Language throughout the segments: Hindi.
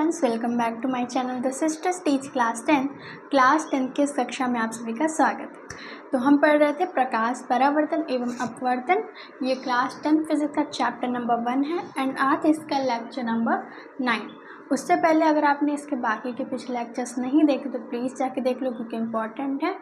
Friends, welcome back to my channel the sisters teach class 10। Class 10 की इस कक्षा में आप सभी का स्वागत है। तो हम पढ़ रहे थे प्रकाश, परावर्तन एवं अपवर्तन। ये क्लास 10 फिजिक्स का चैप्टर नंबर 1 है एंड आज इसका लेक्चर नंबर 9। उससे पहले अगर आपने इसके बाकी के पिछले लेक्चर्स नहीं देखे तो प्लीज़ जाके देख लो क्योंकि इम्पॉर्टेंट है।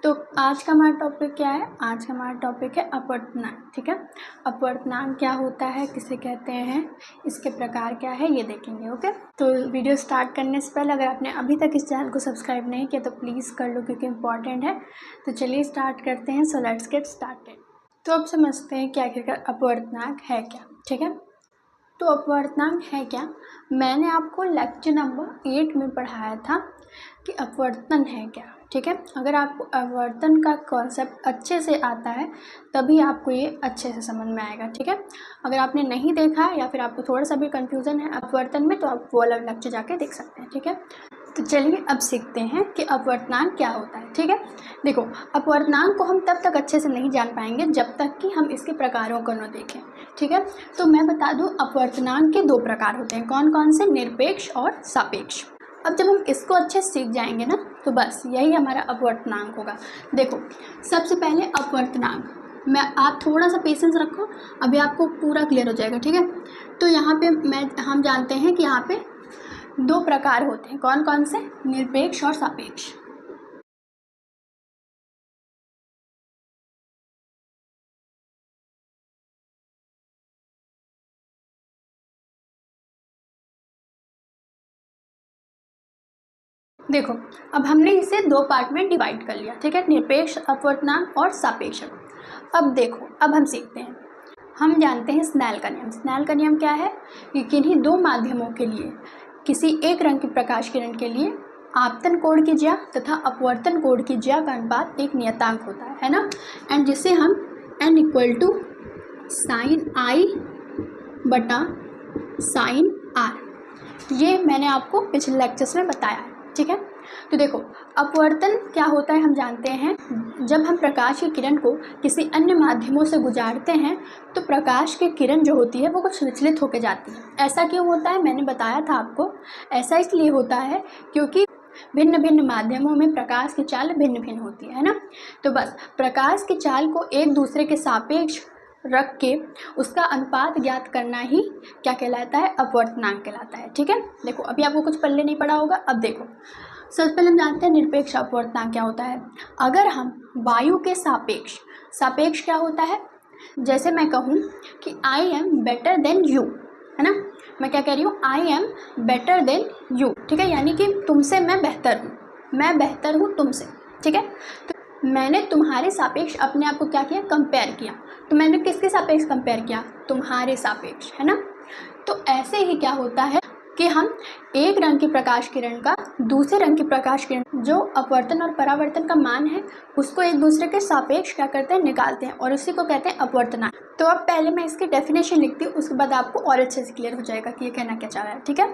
तो आज का हमारा टॉपिक क्या है? आज का हमारा टॉपिक है अपवर्तनांक। ठीक है, अपवर्तनांक क्या होता है, किसे कहते हैं, इसके प्रकार क्या है, ये देखेंगे। ओके, तो वीडियो स्टार्ट करने से पहले अगर आपने अभी तक इस चैनल को सब्सक्राइब नहीं किया तो प्लीज़ कर लो क्योंकि इम्पॉर्टेंट है। तो चलिए स्टार्ट करते हैं। So let's get started. तो अब समझते हैं कि आखिरकार अपवर्तनांक है क्या। ठीक है, तो अपवर्तनांक है क्या। मैंने आपको लेक्चर नंबर 8 में पढ़ाया था कि अपवर्तन है क्या। ठीक है, अगर आपको अपवर्तन का कॉन्सेप्ट अच्छे से आता है तभी आपको ये अच्छे से समझ में आएगा। ठीक है, अगर आपने नहीं देखा या फिर आपको थोड़ा सा भी कंफ्यूजन है अपवर्तन में तो आप वो वाला लेक्चर जाके देख सकते हैं। ठीक है, तो चलिए अब सीखते हैं कि अपवर्तनांक क्या होता है। ठीक है, देखो अपवर्तनांक को हम तब तक अच्छे से नहीं जान पाएंगे जब तक कि हम इसके प्रकारों को न देखें। ठीक है, तो मैं बता दूं अपवर्तनांक के 2 प्रकार होते हैं। कौन कौन से? निरपेक्ष और सापेक्ष। अब जब हम इसको अच्छे से सीख जाएंगे ना तो बस यही हमारा अपवर्तनांक होगा। देखो सबसे पहले अपवर्तनांक, आप थोड़ा सा पेशेंस रखो, अभी आपको पूरा क्लियर हो जाएगा। ठीक है, तो यहाँ पे हम जानते हैं कि यहाँ पे 2 प्रकार होते हैं। कौन कौन से? निरपेक्ष और सापेक्ष। देखो अब हमने इसे 2 पार्ट में डिवाइड कर लिया। ठीक है, निरपेक्ष अपवर्तनांक और सापेक्ष। अब देखो अब हम सीखते हैं। हम जानते हैं स्नेल का नियम। स्नेल का नियम क्या है कि किन्हीं 2 माध्यमों के लिए किसी एक रंग की प्रकाश किरण के लिए आपतन कोण की ज्या तथा अपवर्तन कोण की ज्या का अनुपात एक नियतांक होता है ना, एंड जिसे हम n = sin I बटा sin R, ये मैंने आपको पिछले लेक्चर्स में बताया है। ठीक है, तो देखो अपवर्तन क्या होता है हम जानते हैं। जब हम प्रकाश की किरण को किसी अन्य माध्यमों से गुजारते हैं तो प्रकाश की किरण जो होती है वो कुछ विचलित होकर जाती है। ऐसा क्यों होता है? मैंने बताया था आपको, ऐसा इसलिए होता है क्योंकि भिन्न भिन्न माध्यमों में प्रकाश की चाल भिन्न भिन्न होती है ना। तो बस प्रकाश की चाल को एक दूसरे के सापेक्ष रख के उसका अनुपात ज्ञात करना ही क्या कहलाता है? अपवर्तनांक कहलाता है। ठीक है, देखो अभी आपको कुछ पल्ले नहीं पड़ा होगा। अब देखो सबसे पहले हम जानते हैं निरपेक्ष अपवर्तनांक क्या होता है। अगर हम वायु के सापेक्ष, सापेक्ष क्या होता है? जैसे मैं कहूँ कि I am better than you, है ना, मैं क्या कह रही हूँ? I am better than you. ठीक है, यानी कि तुमसे मैं बेहतर हूँ, मैं बेहतर हूँ तुमसे। ठीक है, तो मैंने तुम्हारे सापेक्ष अपने आप को क्या किया? कंपेयर किया। तो मैंने किसके सापेक्ष कंपेयर किया? तुम्हारे सापेक्ष, है ना। तो ऐसे ही क्या होता है कि हम एक रंग की प्रकाश किरण का दूसरे रंग की प्रकाश किरण जो अपवर्तन और परावर्तन का मान है उसको एक दूसरे के सापेक्ष क्या करते हैं? निकालते हैं, और उसी को कहते हैं अपवर्तनांक। तो अब पहले मैं इसकी डेफिनेशन लिखती हूँ, उसके बाद आपको और अच्छे से क्लियर हो जाएगा कि ये कहना क्या चाह रहा है। ठीक है,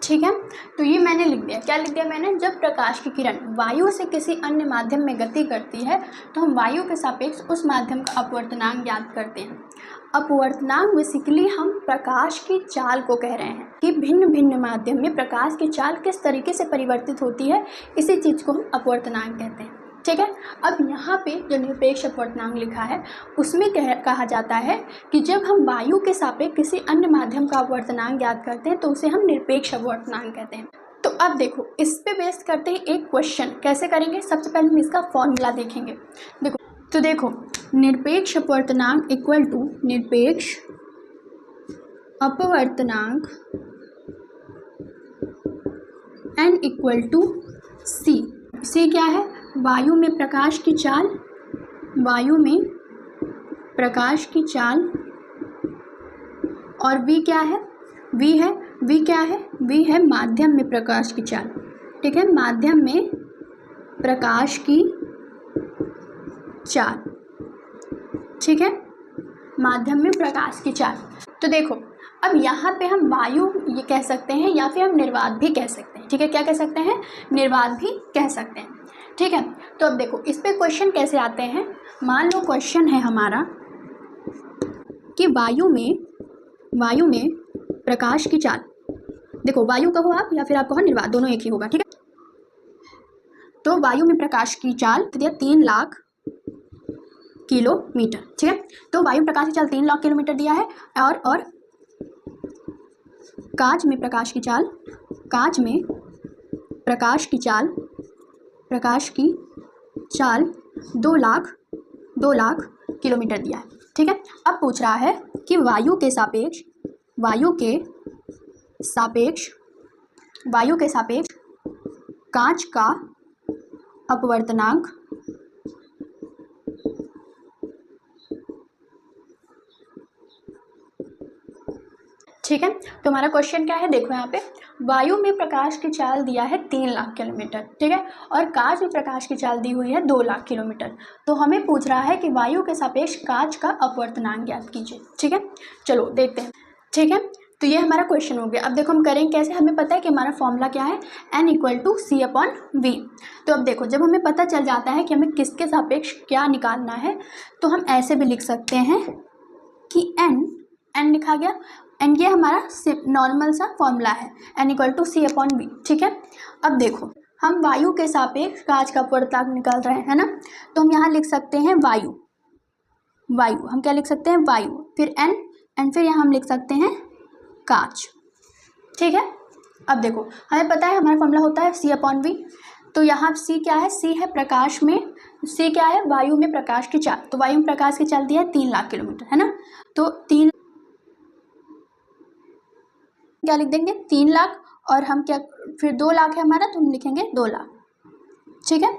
ठीक है, तो ये मैंने लिख दिया। क्या लिख दिया मैंने? जब प्रकाश की किरण वायु से किसी अन्य माध्यम में गति करती है तो हम वायु के सापेक्ष उस माध्यम का अपवर्तनांक ज्ञात करते हैं। अपवर्तनांक बेसिकली हम प्रकाश की चाल को कह रहे हैं कि भिन्न भिन्न माध्यम में प्रकाश की चाल किस तरीके से परिवर्तित होती है, इसी चीज़ को हम अपवर्तनांक कहते हैं। ठीक है, अब यहाँ पे जो निरपेक्ष अपवर्तनांक लिखा है उसमें कहा जाता है कि जब हम वायु के सापेक्ष किसी अन्य माध्यम का अपवर्तनांक ज्ञात करते हैं तो उसे हम निरपेक्ष अपवर्तनांक कहते हैं। तो अब देखो इस पे बेस करते हैं एक क्वेश्चन। कैसे करेंगे? सबसे पहले हम इसका फॉर्मूला देखेंगे। देखो तो देखो निरपेक्ष अपवर्तनांक इक्वल टू निरपेक्ष अपवर्तनांक n इक्वल टू सी। सी क्या है? वायु में प्रकाश की चाल, वायु में प्रकाश की चाल, और v क्या है? v है, v क्या है, v है माध्यम में प्रकाश की चाल, ठीक है, माध्यम में प्रकाश की चाल, ठीक है, माध्यम में प्रकाश की चाल। तो देखो अब यहाँ पे हम वायु ये कह सकते हैं या फिर हम निर्वात भी कह सकते हैं, ठीक है, क्या कह सकते हैं, निर्वात भी कह सकते हैं, ठीक है। तो अब देखो इस पे क्वेश्चन कैसे आते हैं। मान लो क्वेश्चन है हमारा कि वायु में प्रकाश की चाल, देखो वायु कहो आप या फिर आप कहो निर्वात, दोनों एक ही होगा, ठीक है। तो वायु में प्रकाश की चाल दिया 3 लाख किलोमीटर, ठीक है। तो वायु में प्रकाश की चाल 3 लाख किलोमीटर दिया है और कांच में प्रकाश की चाल, कांच में प्रकाश की चाल 2 लाख किलोमीटर दिया है, ठीक है। अब पूछ रहा है कि वायु के सापेक्ष कांच का अपवर्तनांक ठीक है। तो हमारा क्वेश्चन क्या है, देखो यहाँ पे वायु में प्रकाश की चाल दिया है 3 लाख किलोमीटर, ठीक है, और कांच में प्रकाश की चाल दी हुई है 2 लाख किलोमीटर। तो हमें पूछ रहा है कि वायु के सापेक्ष कांच का अपवर्तनांक ज्ञात कीजिए, ठीक है। चलो देखते हैं, ठीक है। तो ये हमारा क्वेश्चन हो गया। अब देखो हम करेंगे कैसे, हमें पता है कि हमारा फॉर्मूला क्या है, n = c/v। तो अब देखो जब हमें पता चल जाता है कि हमें किसके सापेक्ष क्या निकालना है, तो हम ऐसे भी लिख सकते हैं कि n लिखा गया, एंड ये हमारा नॉर्मल सा फॉर्मूला है, n = c/v, ठीक है। अब देखो हम वायु के सापेक्ष कांच का अपवर्तनांक निकाल रहे हैं ना, तो हम यहाँ लिख सकते हैं वायु, हम क्या लिख सकते हैं, वायु, फिर n एंड फिर यहाँ हम लिख सकते हैं कांच, ठीक है। अब देखो हमें पता है हमारा फॉर्मूला होता है c/v। तो यहाँ c क्या है, c है प्रकाश में, c क्या है, वायु में प्रकाश की चाल। तो वायु में प्रकाश की चाल दिया है 3 लाख किलोमीटर, है ना। तो 3 क्या लिख देंगे, 3 लाख, और हम क्या, फिर 2 लाख है हमारा, तो हम लिखेंगे 2 लाख, ठीक है।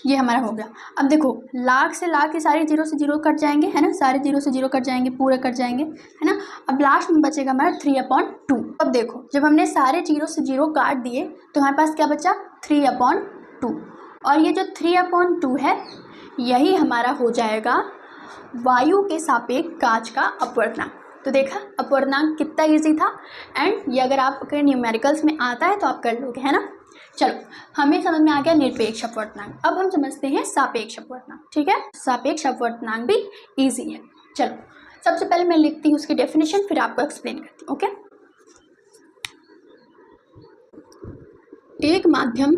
ये हमारा हो गया। अब देखो लाख से लाख के सारे 0 से 0 कट जाएंगे, है ना, सारे 0 से 0 कट जाएंगे, पूरे कट जाएंगे, है ना। अब लास्ट में बचेगा हमारा 3/2। अब देखो जब हमने सारे 0 से 0 काट दिए तो हमारे पास क्या बचा, 3/2, और ये जो 3/2 है यही हमारा हो जाएगा वायु के सापेक्ष कांच का अपवर्तनांक। तो देखा अपवर्तनांक कितना इजी था, एंड ये अगर आपके न्यूमेरिकल्स में आता है तो आप कर लोगे, है ना। चलो हमें समझ में आ गया निरपेक्ष अपवर्तनांक। अब हम समझते हैं सापेक्ष अपवर्तनांक, ठीक है। सापेक्ष अपवर्तनांक भी इजी है। चलो सबसे पहले मैं लिखती हूँ उसकी डेफिनेशन, फिर आपको एक्सप्लेन करती हूँ, ओके। एक माध्यम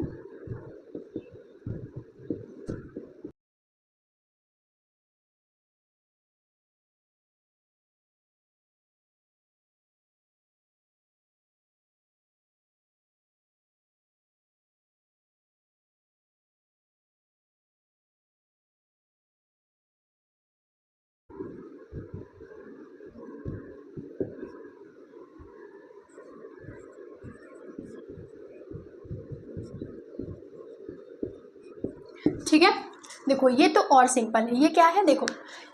ठीक है। देखो ये तो और सिंपल है, ये क्या है, देखो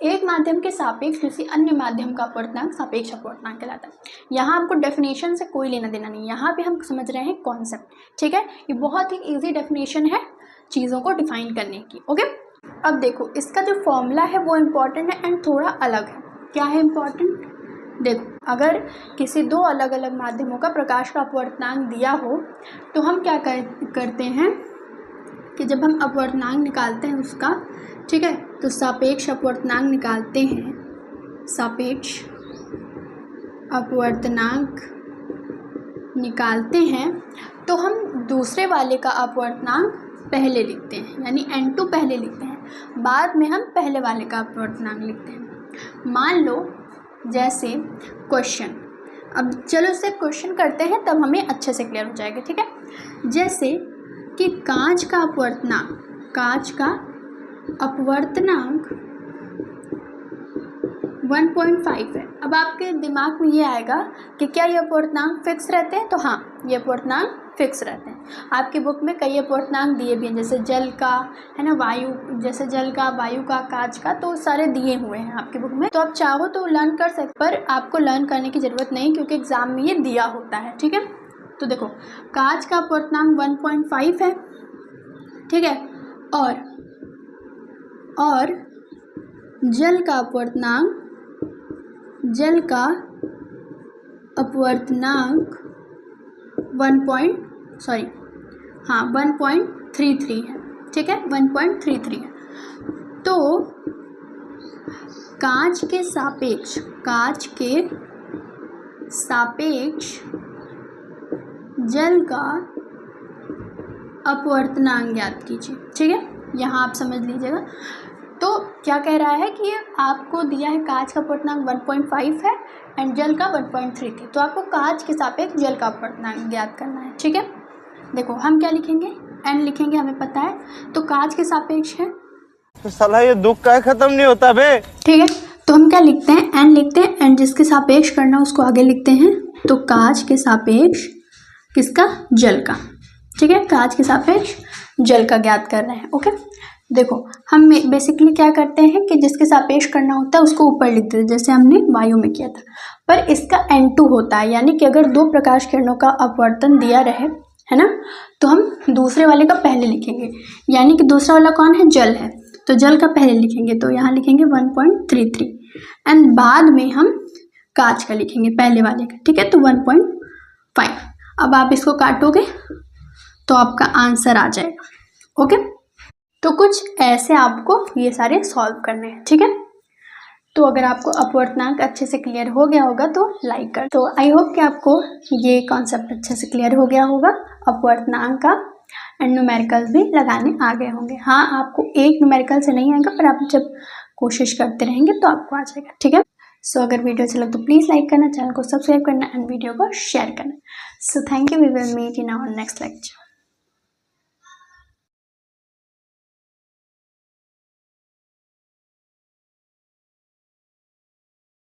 एक माध्यम के सापेक्ष किसी अन्य माध्यम का अपवर्तनांक सापेक्ष अपवर्तनांक कहलाता है। यहाँ आपको डेफिनेशन से कोई लेना देना नहीं, यहाँ पे हम समझ रहे हैं कॉन्सेप्ट, ठीक है। ये बहुत ही इजी डेफिनेशन है चीज़ों को डिफाइन करने की, ओके। अब देखो इसका जो फॉर्मूला है वो इम्पॉर्टेंट है एंड थोड़ा अलग है। क्या है इम्पॉर्टेंट, देखो अगर किसी 2 अलग अलग माध्यमों का प्रकाश का अपवर्तनांक दिया हो तो हम क्या करते हैं कि जब हम अपवर्तनांक निकालते हैं उसका, ठीक है, तो सापेक्ष अपवर्तनांक निकालते हैं, सापेक्ष अपवर्तनांक निकालते हैं तो हम दूसरे वाले का अपवर्तनांक पहले लिखते हैं, यानी n2 पहले लिखते हैं, बाद में हम पहले वाले का अपवर्तनांक लिखते हैं। मान लो जैसे क्वेश्चन, अब चलो इससे क्वेश्चन करते हैं तब हमें अच्छे से क्लियर हो जाएगा, ठीक है। जैसे कि कांच का अपवर्तनांक 1.5 है। अब आपके दिमाग में ये आएगा कि क्या ये अपवर्तनांक फिक्स रहते हैं, तो हाँ ये अपवर्तनांक फिक्स रहते हैं। आपकी बुक में कई अपवर्तनांक दिए भी हैं, जैसे जल का है ना, वायु, जैसे जल का, वायु का, कांच का, तो सारे दिए हुए हैं आपकी बुक में। तो आप चाहो तो लर्न कर सकते, पर आपको लर्न करने की ज़रूरत नहीं क्योंकि एग्ज़ाम में ये दिया होता है। ठीक है, तो देखो कांच का अपवर्तनांक 1.5 है। ठीक है, और जल का अपवर्तनांक 1.33 है। ठीक है, 1.33 है। तो कांच के सापेक्ष जल का अपवर्तनांक ज्ञात कीजिए। ठीक है, यहाँ आप समझ लीजिएगा। तो क्या कह रहा है कि आपको दिया है कांच का अपवर्तनांक 1.5 है एंड जल का 1.33, तो आपको कांच के सापेक्ष जल का अपवर्तनांक ज्ञात करना है। ठीक है, देखो हम क्या लिखेंगे, एन लिखेंगे, हमें पता है, तो कांच के सापेक्ष है। तो साला ये दुख का खत्म नहीं होता बे। ठीक है, तो हम क्या लिखते हैं, एन लिखते हैं, एंड जिसके सापेक्ष करना उसको आगे लिखते हैं। तो कांच के सापेक्ष किसका, जल का। ठीक है, कांच के सापेक्ष जल का ज्ञात करना है। ओके, देखो हम बेसिकली क्या करते हैं कि जिसके सापेक्ष करना होता है उसको ऊपर लिखते हैं, जैसे हमने वायु में किया था। पर इसका N2 होता है, यानी कि अगर 2 प्रकाश किरणों का अपवर्तन दिया रहे, है ना, तो हम दूसरे वाले का पहले लिखेंगे, यानी कि दूसरा वाला कौन है, जल है, तो जल का पहले लिखेंगे, तो यहाँ लिखेंगे 1.33 एंड बाद में हम कांच का लिखेंगे पहले वाले का। ठीक है, तो 1.5। अब आप इसको काटोगे तो आपका आंसर आ जाएगा। ओके, तो कुछ ऐसे आपको ये सारे सॉल्व करने हैं। ठीक है, तो अगर आपको अपवर्तनांक अच्छे से क्लियर हो गया होगा तो लाइक कर। तो आई होप कि आपको ये कॉन्सेप्ट अच्छे से क्लियर हो गया होगा अपवर्तनांक का, एंड न्यूमेरिकल्स भी लगाने आ गए होंगे। हाँ, आपको एक न्यूमेरिकल से नहीं आएगा, पर आप जब कोशिश करते रहेंगे तो आपको आ जाएगा। ठीक है, सो अगर वीडियो अच्छा लगे तो प्लीज़ लाइक करना, चैनल को सब्सक्राइब करना एंड वीडियो को शेयर करना। So thank you, we will meet in our next lecture.